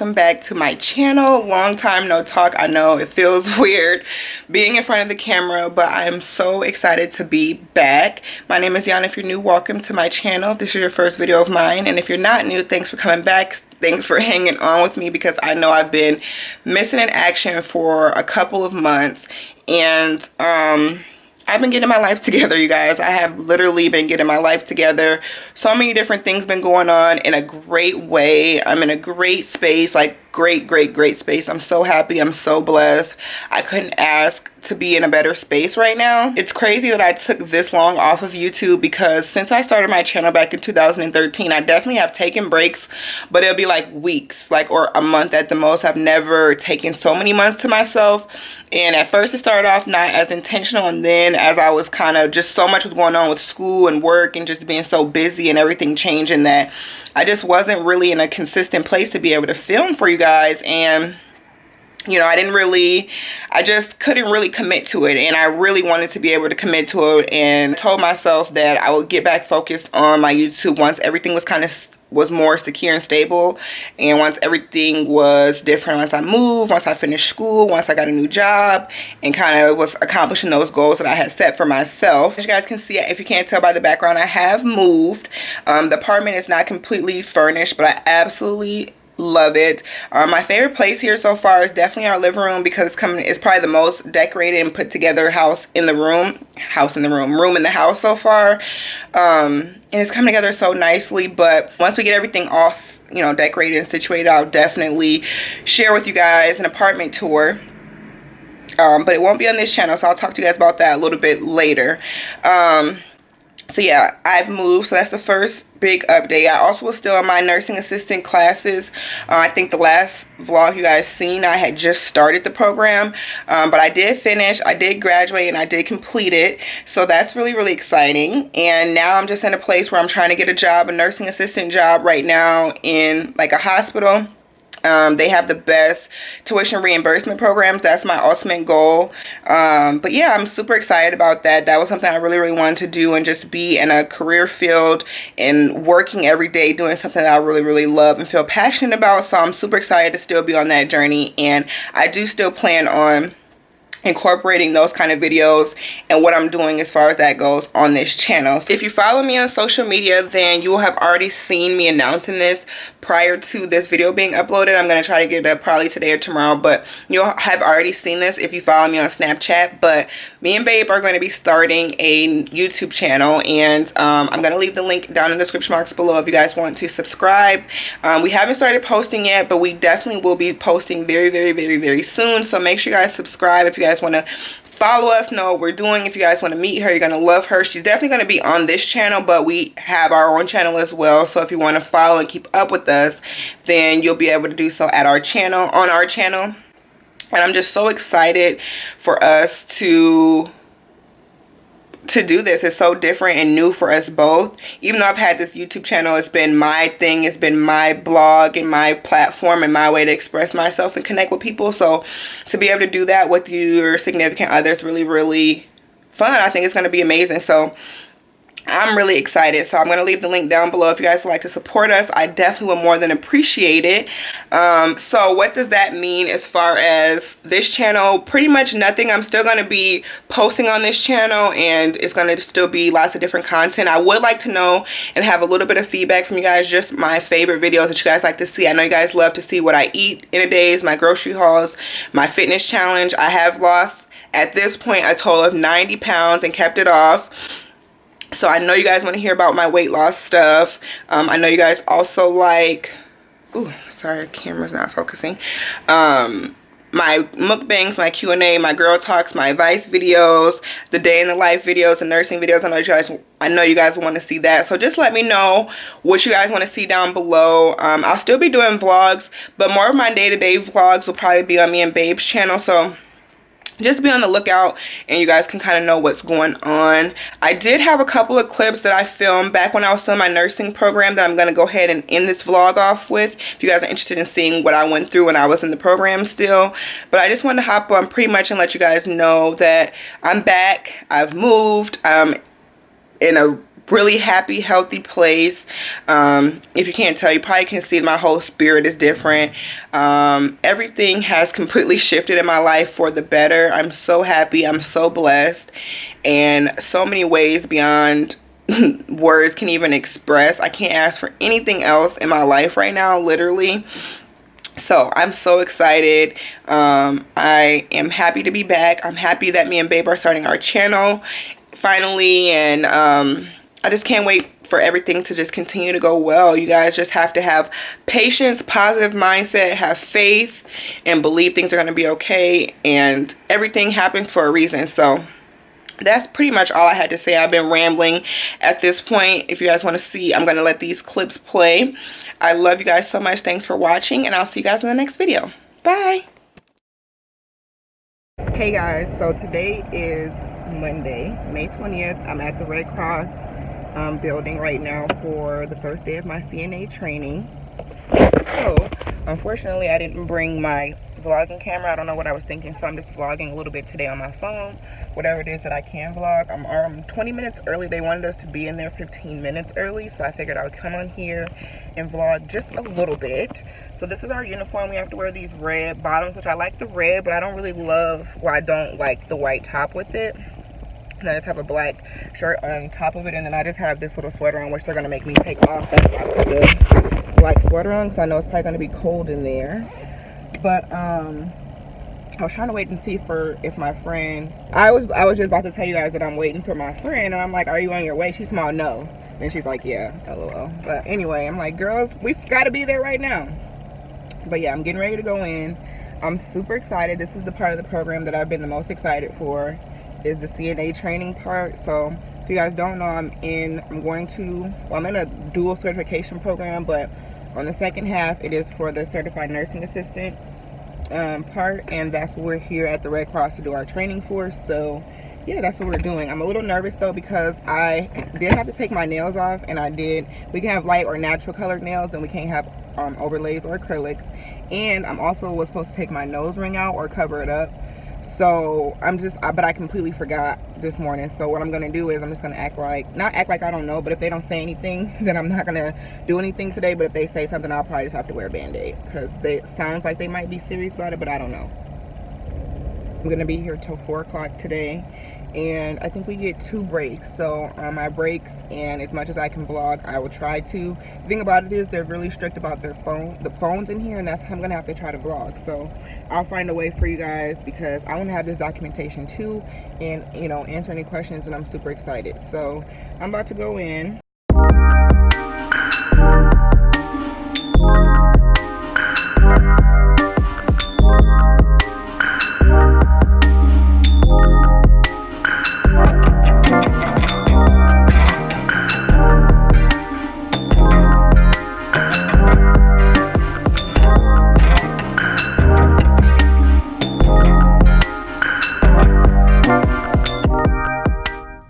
welcome back to my channel. Long time no talk. I know it feels weird being in front of the camera, but I am so excited to be back. My name is Deonna. If you're new, welcome to my channel. If this is your first video of mine, and if you're not new, thanks for coming back. Thanks for hanging on with me, because I know I've been missing in action for a couple of months, and I've been getting my life together, you guys. I have literally been getting my life together. So many different things been going on in a great way. I'm in a great space, like great space. I'm so happy. I'm so blessed. I couldn't ask to be in a better space right now. It's crazy that I took this long off of YouTube, because since I started my channel back in 2013, I definitely have taken breaks, but it'll be like weeks, or a month at the most. I've never taken so many months to myself. And at first it started off not as intentional, and then as I was kind of just so much was going on with school and work and just being so busy and everything changing, that I just wasn't really in a consistent place to be able to film for you guys. And you know, I just couldn't really commit to it, and I really wanted to be able to commit to it, and told myself that I would get back focused on my YouTube once everything was more secure and stable, and once everything was different, once I moved, once I finished school, once I got a new job, and kind of was accomplishing those goals that I had set for myself. As you guys can see, if you can't tell by the background, I have moved. The apartment is not completely furnished, but I absolutely love it. My favorite place here so far is definitely our living room, because it's probably the most decorated and put together room in the house so far. And it's coming together so nicely. But once we get everything all, you know, decorated and situated, I'll definitely share with you guys an apartment tour. But it won't be on this channel, so I'll talk to you guys about that a little bit later. So yeah, I've moved, so that's the first big update. I also was still in my nursing assistant classes. I think the last vlog you guys seen, I had just started the program, but I did finish, I did graduate, and I did complete it. So that's really exciting. And now I'm just in a place where I'm trying to get a job, a nursing assistant job right now in like a hospital. They have the best tuition reimbursement programs. That's my ultimate goal. But yeah, I'm super excited about that. That was something I really wanted to do, and just be in a career field and working every day doing something that I really love and feel passionate about. So I'm super excited to still be on that journey, and I do still plan on incorporating those kind of videos and what I'm doing as far as that goes on this channel. So if you follow me on social media, then you will have already seen me announcing this prior to this video being uploaded. I'm going to try to get it up probably today or tomorrow, but you'll have already seen this if you follow me on Snapchat. But me and Babe are going to be starting a YouTube channel, and I'm going to leave the link down in the description box below if you guys want to subscribe. We haven't started posting yet, but we definitely will be posting very soon. So make sure you guys subscribe if you guys want to follow us, know what we're doing. If you guys want to meet her, you're going to love her. She's definitely going to be on this channel, but we have our own channel as well. So if you want to follow and keep up with us, then you'll be able to do so at our channel, on our channel. And I'm just so excited for us to do this. It's so different and new for us both. Even though I've had this YouTube channel, it's been my thing, it's been my blog and my platform and my way to express myself and connect with people. So to be able to do that with your significant other is really fun. I think it's going to be amazing. So I'm really excited. So I'm going to leave the link down below if you guys would like to support us. I definitely would more than appreciate it. So what does that mean as far as this channel? Pretty much nothing. I'm still going to be posting on this channel, and it's going to still be lots of different content. I would like to know and have a little bit of feedback from you guys, just my favorite videos that you guys like to see. I know you guys love to see what I eat in a day, my grocery hauls, my fitness challenge. I have lost at this point a total of 90 pounds and kept it off. So I know you guys want to hear about my weight loss stuff. I know you guys also like, ooh, sorry, camera's not focusing. My mukbangs, my Q&A, my girl talks, my advice videos, the day in the life videos, the nursing videos. I know you guys want to see that. So just let me know what you guys want to see down below. I'll still be doing vlogs, but more of my day-to-day vlogs will probably be on me and Babe's channel. So just be on the lookout, and you guys can kind of know what's going on. I did have a couple of clips that I filmed back when I was still in my nursing program that I'm going to go ahead and end this vlog off with, if you guys are interested in seeing what I went through when I was in the program still. But I just wanted to hop on pretty much and let you guys know that I'm back. I've moved. I'm in a really happy, healthy place. If you can't tell, you probably can see my whole spirit is different. Everything has completely shifted in my life for the better. I'm so happy. I'm so blessed, and so many ways beyond words can even express. I can't ask for anything else in my life right now, literally. So I'm so excited. I am happy to be back. I'm happy that me and Babe are starting our channel finally, and I just can't wait for everything to just continue to go well. You guys just have to have patience, positive mindset, have faith, and believe things are going to be okay, and everything happens for a reason. So that's pretty much all I had to say. I've been rambling at this point. If you guys want to see, I'm going to let these clips play. I love you guys so much. Thanks for watching, and I'll see you guys in the next video. Bye. Hey guys, so today is Monday, May 20th. I'm at the Red Cross building right now for the first day of my CNA training. So unfortunately I didn't bring my vlogging camera. I don't know what I was thinking, so I'm just vlogging a little bit today on my phone, whatever it is that I can vlog. I'm 20 minutes early. They wanted us to be in there 15 minutes early, so I figured I would come on here and vlog just a little bit. So this is our uniform. We have to wear these red bottoms, which I like the red, but I don't really love, well, I don't like the white top with it. And I just have a black shirt on top of it, and then I just have this little sweater on, which they're gonna make me take off. That's why I put the black sweater on, because I know it's probably gonna be cold in there. But I was trying to wait and see if my friend, I was just about to tell you guys that I'm waiting for my friend, and I'm like, are you on your way? She's small, no. And she's like, yeah, LOL. But anyway, I'm like, girls, we've got to be there right now. But yeah, I'm getting ready to go in. I'm super excited. This is the part of the program that I've been the most excited for, is the CNA training part. So if you guys don't know, I'm in a dual certification program, but on the second half, it is for the certified nursing assistant part, and that's what we're here at the Red Cross to do our training for. So yeah, that's what we're doing. I'm a little nervous though, because I did have to take my nails off, and we can have light or natural colored nails, and we can't have overlays or acrylics. And I'm also was supposed to take my nose ring out or cover it up. So but I completely forgot this morning. So what I'm gonna do is I'm just gonna not act like I don't know, but if they don't say anything, then I'm not gonna do anything today. But if they say something, I'll probably just have to wear a band-aid, because it sounds like they might be serious about it, but I don't know. I'm gonna be here till 4 o'clock today, and I think we get 2 breaks. So on my breaks, and as much as I can vlog, I will try to. The thing about it is they're really strict about the phones in here, and that's how I'm gonna have to try to vlog. So I'll find a way for you guys, because I want to have this documentation too, and answer any questions, and I'm super excited. So I'm about to go in.